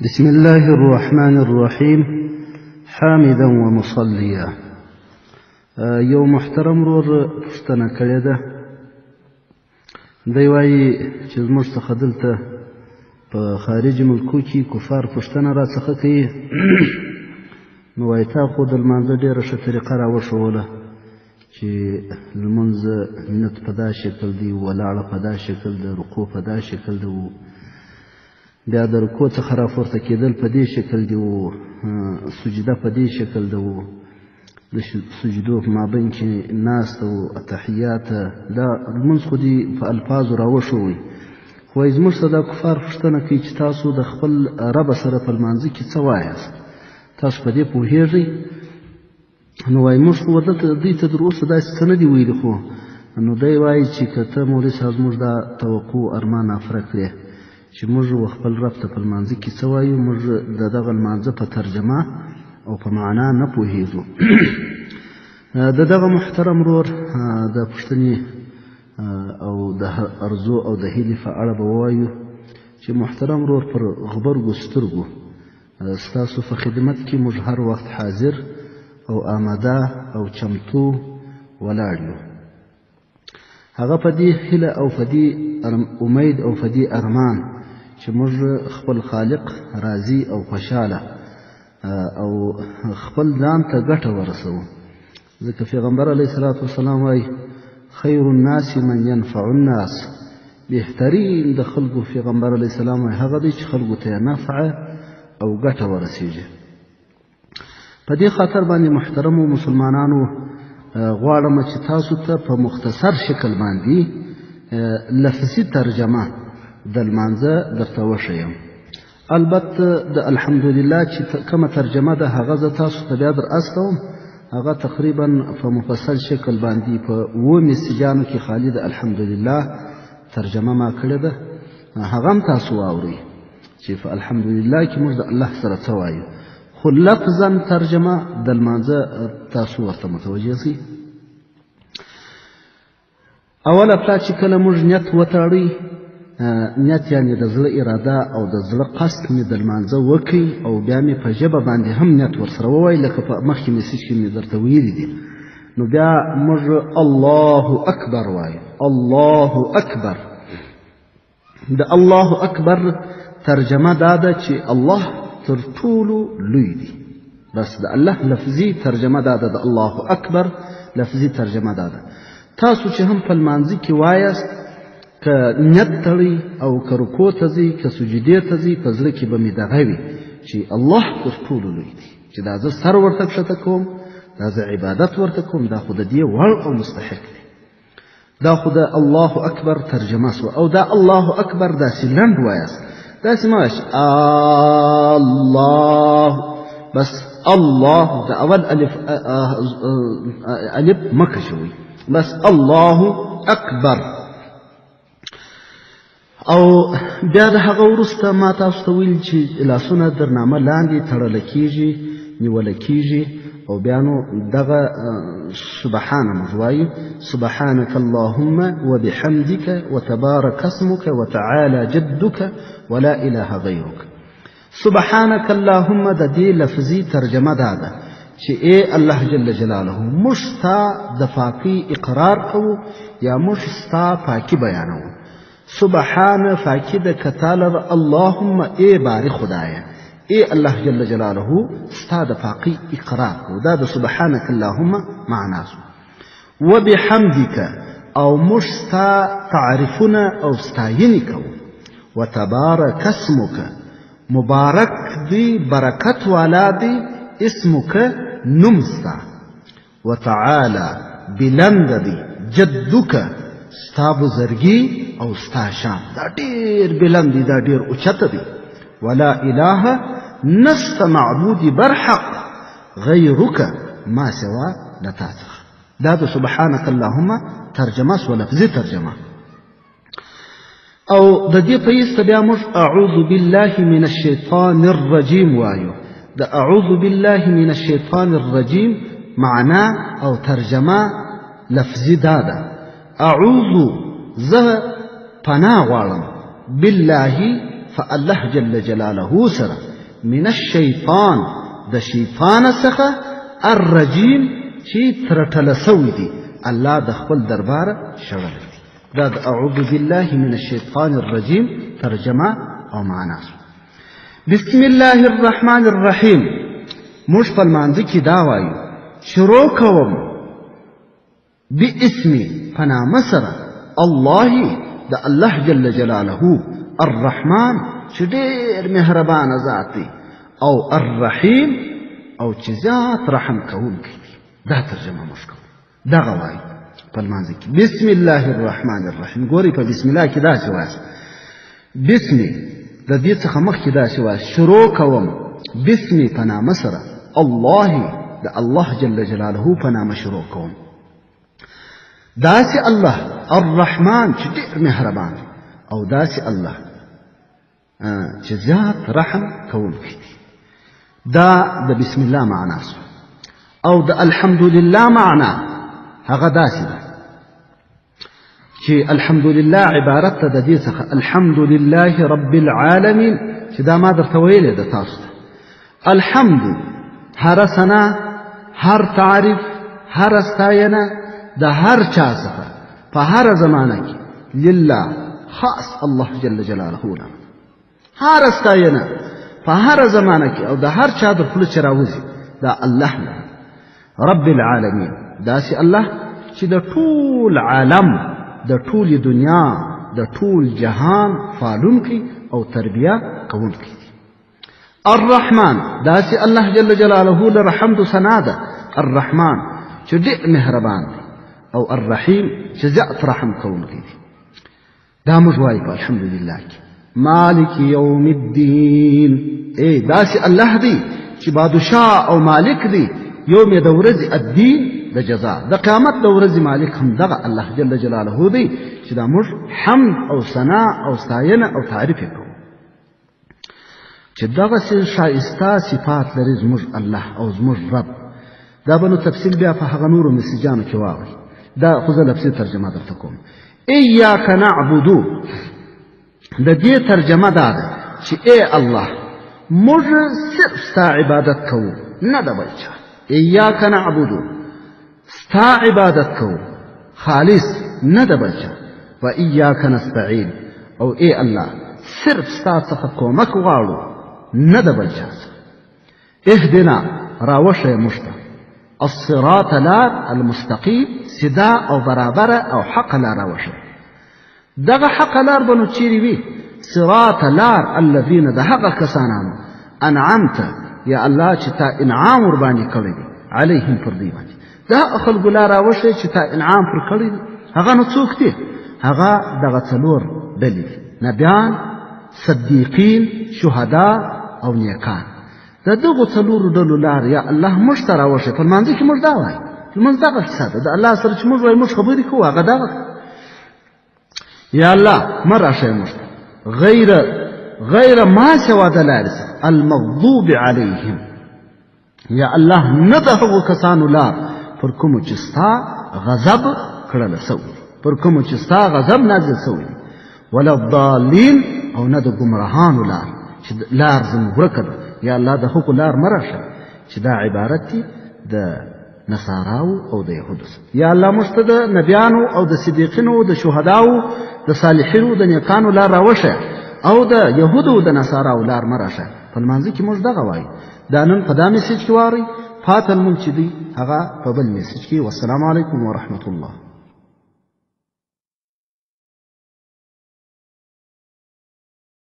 بسم الله الرحمن الرحيم حامدا ومصليا. یو محترم رور پوښتنه کړې ده. دی وایي چې زموږ څخه دلته په خارجي ملکو کې کفار پوښتنه راڅخه کوي نو وایي تا خو د لمانځه ډېره ښه طریقه راوښوله چې لمونځ نیت په دا شکل دی، ولاړه په دا شکل ده، رکوع په دا شکل ده، بیا د رکوع څخه راپورته کېدل په دې شکل دی، سجده په دې شکل ده، د سجدو په مابین کې ناسته و اتحیات. دا لمونځ خو دې په الفاظو راوښوئ. خو وایي زموږ څخه دا کفار پوښتنه کوي چې تاسو د خپل رب سره په لمانځه کې څه وایاست، تاسو په دې پوهېږئ؟ نو وایي موږ خو دوی ته تر اوسه داسې څه نه دي ویلي. خو نو دی وایي چې که ته مولوي صاحب زموږ دا توقع ارمان افره کړې چې موږ خپل رب ته په لمانځه کې څه وایو، موږ د دغه لمانځه په ترجمه او په معنا نه پوهېږو. د دغه محترم رور د پوښتنې او د ارزو او د هیلې په اړه به ووایو چې محترم رور پر غبرګو سترګو ستاسو په خدمت کې موږ هر وخت حاضر او آماده او چمتو ولاړ یو. هغه په دې هیله او په دې امید او په دې ارمان چې موږ خپل خالق راضي او خوشاله او خپل ځان ته ګټه ورسوو. ځکه پیغمبر علیه الصلاة والسلام وایي خیر الناس من ينفع الناس، بهترین د خلکو پیغمبر علیه السلام وایي هغه دی چې خلکو ته یې نفع او ګټه ورسیږي. په دې خاطر باندې محترمو مسلمانانو غواړم چې تاسو ته په مختصر شکل باندې لفظي ترجمه د لمانځه درته وښیم. البته د الحمدلله چې کومه ترجمه ده هغه زه تاسو ته بیا در استوم. هغه تقریبا په مفصل شکل باندې په 7 میسجانو کې خالي د الحمدلله ترجمه ما کړې ده. هغه هم تاسو واورئ چې په الحمدلله کې موږ د الله سره څه وایو. خو لفظا ترجمه د لمانځه تاسو ورته متوجه شئ. اوله پلا چې کله موږ نیت وتړئ، نیت یعنې د زړه اراده او د زړه قصد مې د لمانځه وکړئ او بیا مې په ژبه باندې هم نیت ورسره ووایي لکه په مخکې میسج کې مې درته ویلي دي. نو بیا موږ الله اکبر وایو. الله اکبر. د الله اکبر ترجمه دا ده چې الله تر ټولو لوی دی. بس د الله لفظي ترجمه دا ده، د الله اکبر لفظي ترجمه دا ده. تاسو چې هم په لمانځه کې وایاست، که نیت تړئ او که رکوع ته ځئ، که سجدې ته ځئ، په زړه کې به مې دغه وي چې الله تر ټولو لوی دی، چې دا زه سر ورته کښته کوم، دا زه عبادت ورته کوم، دا خو د دې وړ او مستحق دی. دا خو د الله اکبر ترجمه سوه. او دا الله اکبر داسې لنډ وایاست، داسې مه وایاست الله بس الله د اول الف مه کشوئ، بس الله اکبر. او بیا د هغه وروسته ما تاسو ته ویل چې لاسونه در نامه لاندې تړله کېږي، نیوله کېږي او بیا نو دغه سبحانه موږ وایو سبحانك اللهم وبحمدك وتبارك اسمك وتعالى جدك ولا اله غيرك. سبحانك اللهم د دې لفظي ترجمه دا ده چې ای الله جل جلاله موږ ستا د پاکۍ اقرار کوو یا موږ ستا پاکي بیانوو. سبحان پاکي د کتالر، اللهم ای باری خدایه، ای الله جل جلاله ستا د پاکۍ اقرار کوو. دا د سبحانك اللهم معنا سو. وبحمدك او موږ ستا تعریفونه او ستاینې کوو. وتبارک اسمک مبارک دی، برکت والا دی، اسمک نوم ستا. وتعالى بلند دی، جدک ستا بزرګي او ستا شان، دا ډېر بلند دی، دا ډېر اوچته دی. ولا اله نست معبود برحق غیرک ما سوا لتا څخه. دا د سبحانك اللهم ترجمه سوه، لفظي ترجمه. او د دې په ایسته بیا موږ اعوذ بالله من الشیطان الرجیم وایو. د اعوذ بالله من الشیطان الرجیم معنا او ترجمه لفظي دا ده اعوذ زه پناه غواړم بالله فالله جل جلاله سره من الشیطان د شیطان څخه الرجیم چې ترټله سوی دی الله د خپل درباره شړلی دی دا د اعوذ بالله من الشیطان الرجیم ترجمه او معنا بسم الله الرحمن الرحیم موږ په لمانځه کې دا وایو شروع کوم باسمي په نامه سره الله د الله جل جلاله الرحمن چې ډېر مهربانه ذات دی او الرحیم او چې زیات رحم کوونکی دی دا ترجمه موږ کوو دغه وایو په لمانځه کې بسم الله الرحمن الرحیم ګورئ په بسم الله کې داسې وایاست بسمي د دې څخه مخکې داسې وایاست شروع کوم بسمي په نامه سره الله د الله جل جلاله په نامه شروع کوم داسې الله الرحمن چې ډېر مهربان او داسې الله چې زیات رحم کوونکی دی دا د بسم الله معنا او د الحمدلله معنا هغه داسې ده چې الحمدلله عبارت ته د دې څخه الحمدلله رب العالمین چې دا ما درته ویلې ده تاسو ته الحمد هر ثنا هر تعریف هر ستاینه د هر چا څخه په هر زمانه کې لله خاص الله جل جلاله له هر ستاینه په هر زمانه کې او د هر چا د خپل چې راوځي دا الله له رب العالمین داسې الله چې د ټول عالم د ټول دنیا د ټول جهان فالونکی او تربیه کوونکی دی الرحمن داسې الله جل جلاله له حمد و ثنا ده الرحمن چې ډېر مهربان دی او الرحیم چې زیات رحم کوونکی دی دا موږ وایو په الحمدلله کې مالک یوم الدین داسې الله دی چې بادشاه او مالک دی یوم د ورځې الدین د جزا د قیامت د ورځې مالک هم دغه الله جل جلاله دی چې دا موږ حمد او ثنا او ستاینه او تعریف یې کوو چې دغسې ښایسته صفات لري زموږ الله او زموږ رب دا به نو تفصیل بیا په هغه نورو مسیجانو کې واورئ دا خو زه لفظي ترجمه درته کوم ایاک نعبدو د دې ترجمه دا ده چې ای الله موږ صرف ستا عبادت کوو نه د بل چا ایاک نعبدو ستا عبادت کوو خالص نه د بل چا و ایاک نستعین او ای الله صرف ستا څخه کومک غواړو نه د بل چا څخه اهدنا راوښیه موږ ته الصراط لار المستقیم سدا او برابره او حق لار راوښیه دغه حق لار به نو چیرې وي صراط لار الذین د هغه کسانانو انعمت یا الله چې تا انعام ورباندې کړی دی علیهم پر دوی باندې دا خلکو لار راوښیه چې تا انعام پر کړی دی هغه نو څوک دي هغه دغه څلور ډلې دي نبیان صدیقین شهدا او نیکان د دغو څلورو ډلو لار یا الله موږ ته راوښیه په لمانځه کې موږ دا وایو لمونځ دغه کیسه ده د الله سره چې موږ وایو موږ خبرې کوو هغه دغه یا الله مه راښیه موږ ته غیر ما سوا د لارې څخه المغضوب علیهم یا الله نه د هغو کسانو لار پر کومو چې ستا غضب کړله سوی پر کومو چې ستا غضب نازل سوی ولا الضالین او نه د ګمراهانو لار چې لار زموږ ورکه ده یا الله د هغو لار مه راښیه چې دا عبارت دی د نصاراو او د یهودو یا الله موږ ته د نبیانو او د صدیقینو د شهداو د صالحینو د نیکانو لار راوښیه او د یهودو د نصاراو لار مه راښیه په لمانځه کې موږ دغه وایو دا نن په دا میسیج کې واورئ پاته لمونځ چې دی هغه په بل میسیج کې والسلام علیکم ورحمة الله